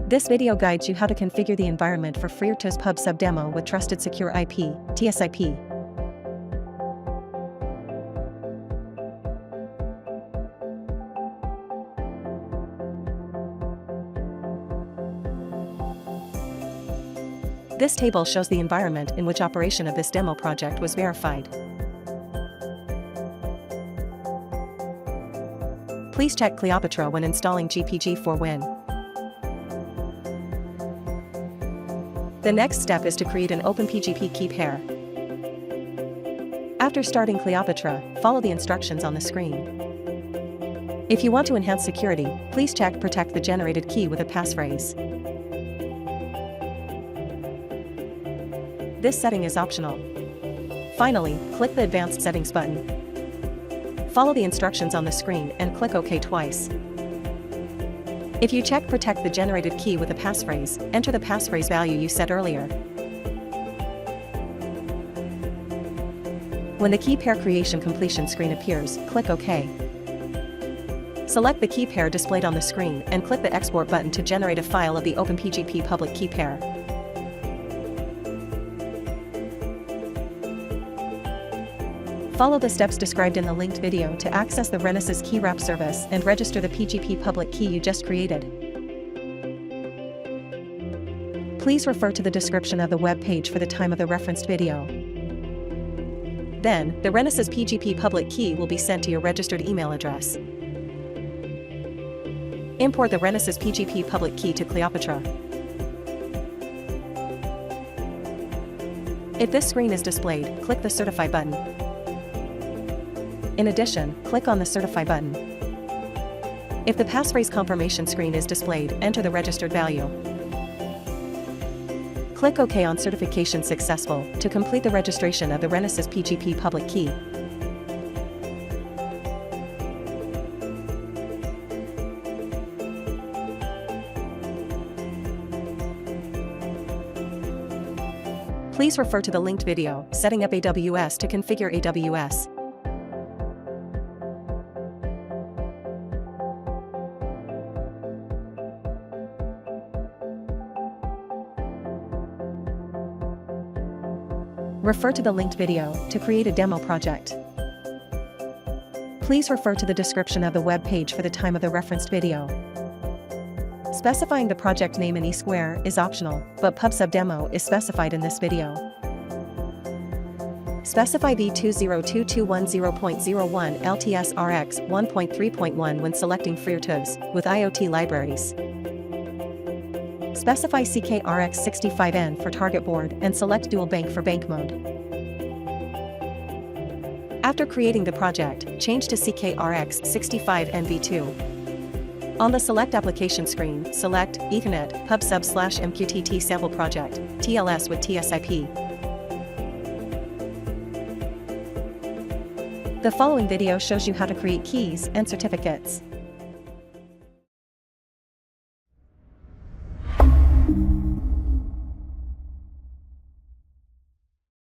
This video guides you how to configure the environment for FreeRTOS PubSub demo with Trusted Secure IP, TSIP. This table shows the environment in which operation of this demo project was verified. Please check Cleopatra when installing GPG for Win. The next step is to create an OpenPGP key pair. After starting Cleopatra, follow the instructions on the screen. If you want to enhance security, please check Protect the generated key with a passphrase. This setting is optional. Finally, click the Advanced Settings button. Follow the instructions on the screen and click OK twice. If you check Protect the generated key with a passphrase, enter the passphrase value you set earlier. When the key pair creation completion screen appears, click OK. Select the key pair displayed on the screen and click the Export button to generate a file of the OpenPGP public key pair. Follow the steps described in the linked video to access the Renesas Key Wrap service and register the PGP public key you just created. Please refer to the description of the web page for the time of the referenced video. Then, the Renesas PGP public key will be sent to your registered email address. Import the Renesas PGP public key to Cleopatra. If this screen is displayed, click the Certify button. In addition, click on the Certify button. If the passphrase confirmation screen is displayed, enter the registered value. Click OK on Certification Successful to complete the registration of the Renesas PGP public key. Please refer to the linked video, Setting up AWS to configure AWS. Refer to the linked video to create a demo project. Please refer to the description of the web page for the time of the referenced video. Specifying the project name in eSquare is optional, but PubSub demo is specified in this video. Specify v202210.01 LTS-RX 1.3.1 when selecting FreeRTOS with IoT libraries. Specify CK-RX65N for target board and select dual bank for bank mode. After creating the project, change to CK-RX65N v2. On the Select Application screen, select Ethernet PubSub/MQTT Sample Project, TLS with TSIP. The following video shows you how to create keys and certificates.